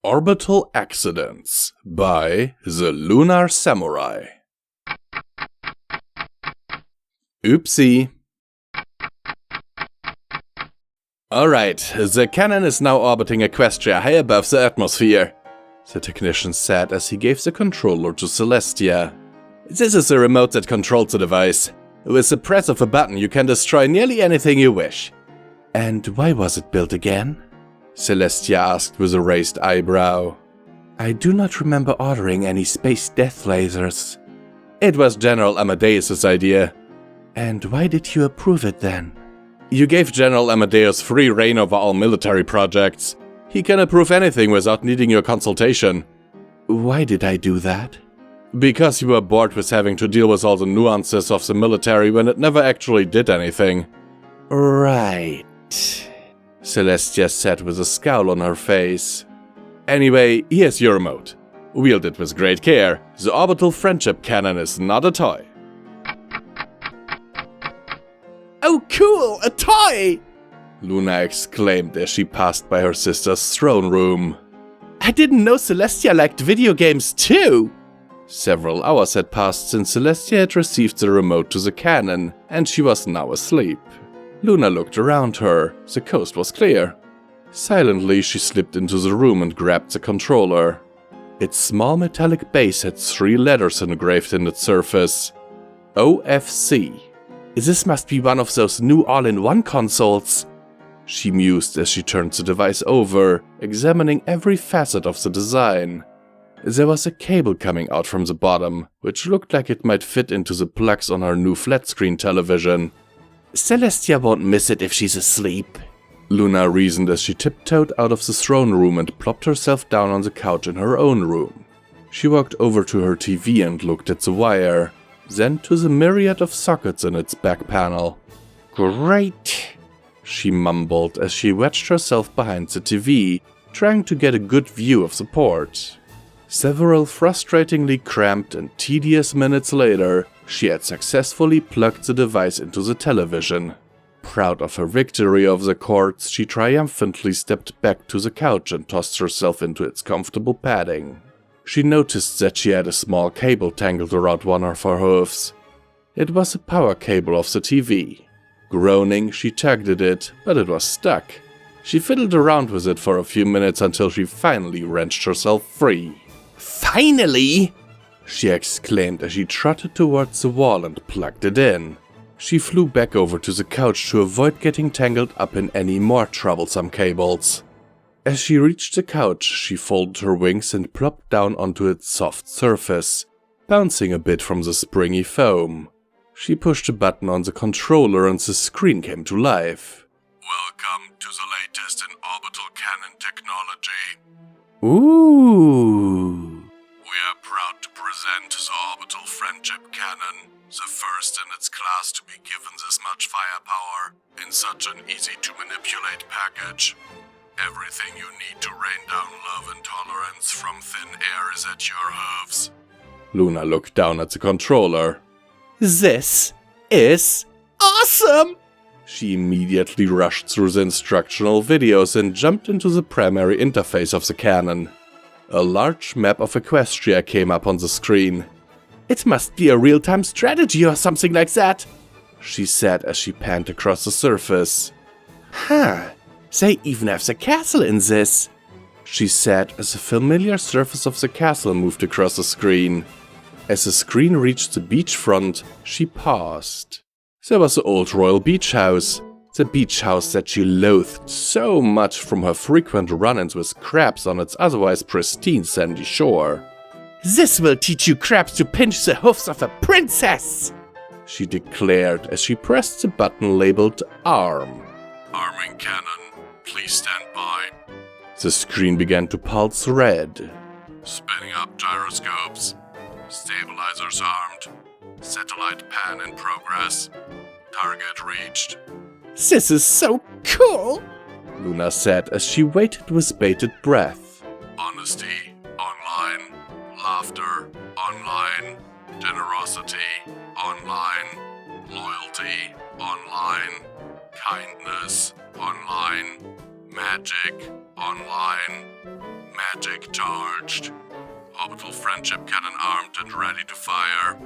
Orbital Accidents by the Lunar Samurai. Oopsie. Alright, the cannon is now orbiting Equestria high above the atmosphere, the technician said as he gave the controller to Celestia. This is the remote that controls the device. With the press of a button you can destroy nearly anything you wish. And why was it built again? Celestia asked with a raised eyebrow. I do not remember ordering any space death lasers. It was General Amadeus' idea. And why did you approve it then? You gave General Amadeus free reign over all military projects. He can approve anything without needing your consultation. Why did I do that? Because you were bored with having to deal with all the nuances of the military when it never actually did anything. Right, Celestia said with a scowl on her face. Anyway, here's your remote. Wield it with great care. The orbital friendship cannon is not a toy. Oh cool, a toy! Luna exclaimed as she passed by her sister's throne room. I didn't know Celestia liked video games too! Several hours had passed since Celestia had received the remote to the cannon, and she was now asleep. Luna looked around her. The coast was clear. Silently, she slipped into the room and grabbed the controller. Its small metallic base had 3 letters engraved in its surface. OFC. This must be one of those new all-in-one consoles. She mused as she turned the device over, examining every facet of the design. There was a cable coming out from the bottom, which looked like it might fit into the plugs on her new flat-screen television. Celestia won't miss it if she's asleep, Luna reasoned as she tiptoed out of the throne room and plopped herself down on the couch in her own room. She walked over to her TV and looked at the wire, then to the myriad of sockets in its back panel. Great, she mumbled as she wedged herself behind the TV, trying to get a good view of the port. Several frustratingly cramped and tedious minutes later, she had successfully plugged the device into the television. Proud of her victory over the courts, she triumphantly stepped back to the couch and tossed herself into its comfortable padding. She noticed that she had a small cable tangled around one of her hooves. It was a power cable of the TV. Groaning, she tugged at it, but it was stuck. She fiddled around with it for a few minutes until she finally wrenched herself free. Finally! She exclaimed as she trotted towards the wall and plugged it in. She flew back over to the couch to avoid getting tangled up in any more troublesome cables. As she reached the couch, she folded her wings and plopped down onto its soft surface, bouncing a bit from the springy foam. She pushed a button on the controller and the screen came to life. Welcome to the latest in orbital cannon technology. Ooh. We are proud to present the Orbital Friendship Cannon, the first in its class to be given this much firepower in such an easy-to-manipulate package. Everything you need to rain down love and tolerance from thin air is at your hooves. Luna looked down at the controller. This is awesome! She immediately rushed through the instructional videos and jumped into the primary interface of the cannon. A large map of Equestria came up on the screen. It must be a real-time strategy or something like that, she said as she panned across the surface. Huh, they even have the castle in this, she said as the familiar surface of the castle moved across the screen. As the screen reached the beachfront, she paused. There was the old royal beach house. The beach house that she loathed so much from her frequent run-ins with crabs on its otherwise pristine sandy shore. This will teach you crabs to pinch the hoofs of a princess, she declared as she pressed the button labeled Arm. Arming cannon, please stand by. The screen began to pulse red. Spinning up gyroscopes. Stabilizers armed. Satellite pan in progress. Target reached. This is so cool, Luna said as she waited with bated breath. Honesty, online. Laughter, online. Generosity, online. Loyalty, online. Kindness, online. Magic, online. Magic charged. Orbital friendship cannon armed and ready to fire.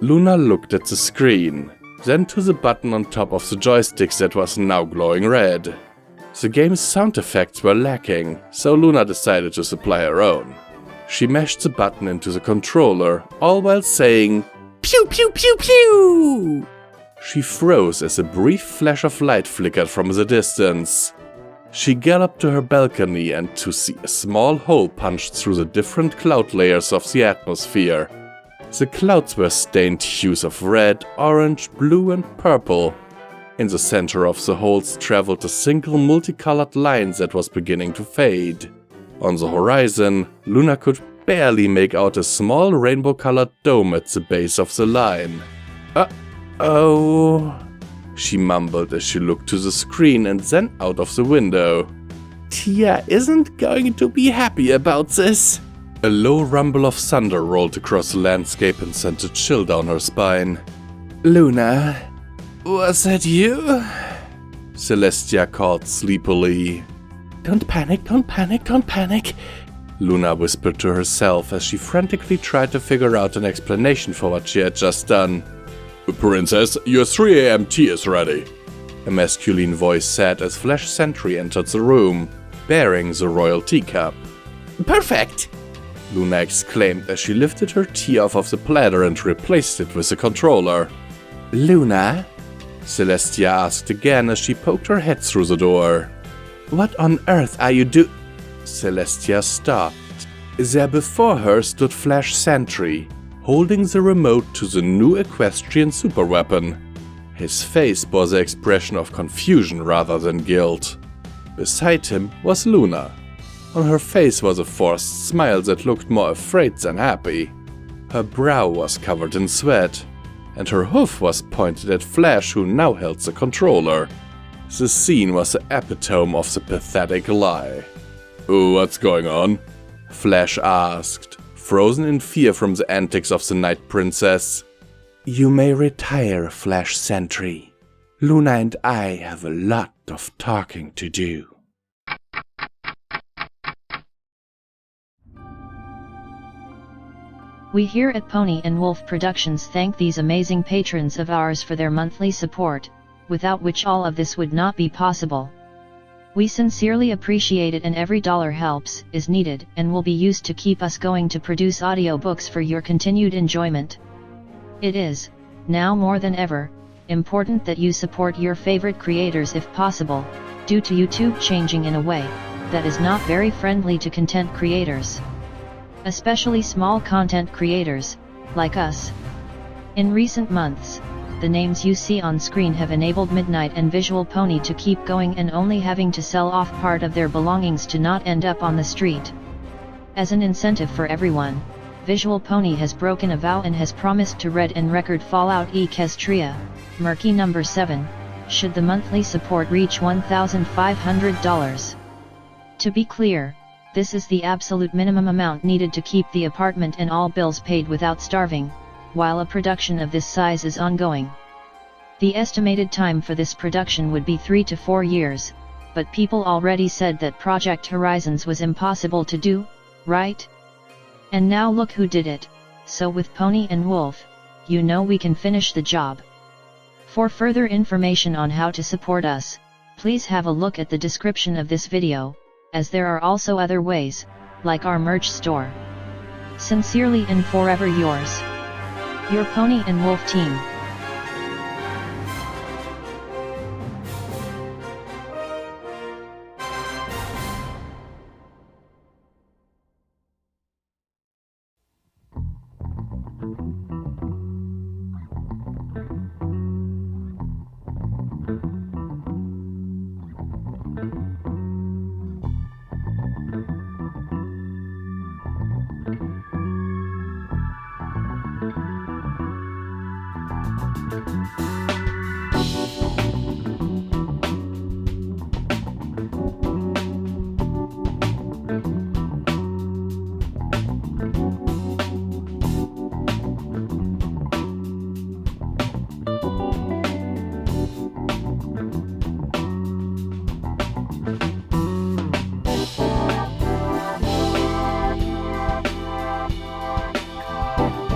Lunar looked at the screen, then to the button on top of the joysticks that was now glowing red. The game's sound effects were lacking, so Lunar decided to supply her own. She mashed the button into the controller, all while saying, "Pew pew pew pew!" She froze as a brief flash of light flickered from the distance. She galloped to her balcony and to see a small hole punched through the different cloud layers of the atmosphere. The clouds were stained hues of red, orange, blue and purple. In the center of the holes traveled a single multicolored line that was beginning to fade. On the horizon, Lunar could barely make out a small rainbow-colored dome at the base of the line. "Uh-oh," she mumbled as she looked to the screen and then out of the window. "Tia isn't going to be happy about this." A low rumble of thunder rolled across the landscape and sent a chill down her spine. "Lunar, was that you?" Celestia called sleepily. "Don't panic, don't panic, don't panic," Lunar whispered to herself as she frantically tried to figure out an explanation for what she had just done. "Princess, your 3 a.m. tea is ready," a masculine voice said as Flash Sentry entered the room, bearing the royal teacup. "Perfect!" Lunar exclaimed as she lifted her tea off of the platter and replaced it with the controller. "Lunar?" Celestia asked again as she poked her head through the door. "What on earth are you do—" Celestia stopped. There before her stood Flash Sentry, holding the remote to the new equestrian superweapon. His face bore the expression of confusion rather than guilt. Beside him was Lunar. On her face was a forced smile that looked more afraid than happy. Her brow was covered in sweat, and her hoof was pointed at Flash, who now held the controller. The scene was the epitome of the pathetic lie. "What's going on?" Flash asked, frozen in fear from the antics of the Night Princess. "You may retire, Flash Sentry. Luna and I have a lot of talking to do." We here at Pony&Wolf Productions thank these amazing patrons of ours for their monthly support, without which all of this would not be possible. We sincerely appreciate it, and every dollar helps, is needed, and will be used to keep us going to produce audiobooks for your continued enjoyment. It is, now more than ever, important that you support your favorite creators if possible, due to YouTube changing in a way that is not very friendly to content creators. Especially small content creators, like us. In recent months, the names you see on screen have enabled Midnight and Visual Pony to keep going and only having to sell off part of their belongings to not end up on the street. As an incentive for everyone, Visual Pony has broken a vow and has promised to read and record Fallout Equestria, Murky number 7, should the monthly support reach $1,500. To be clear, this is the absolute minimum amount needed to keep the apartment and all bills paid without starving, while a production of this size is ongoing. The estimated time for this production would be 3 to 4 years, but people already said that Project Horizons was impossible to do, right? And now look who did it, so with Pony&Wolf, you know we can finish the job. For further information on how to support us, please have a look at the description of this video, as there are also other ways, like our merch store. Sincerely and forever yours, your Pony&Wolf team. Bye.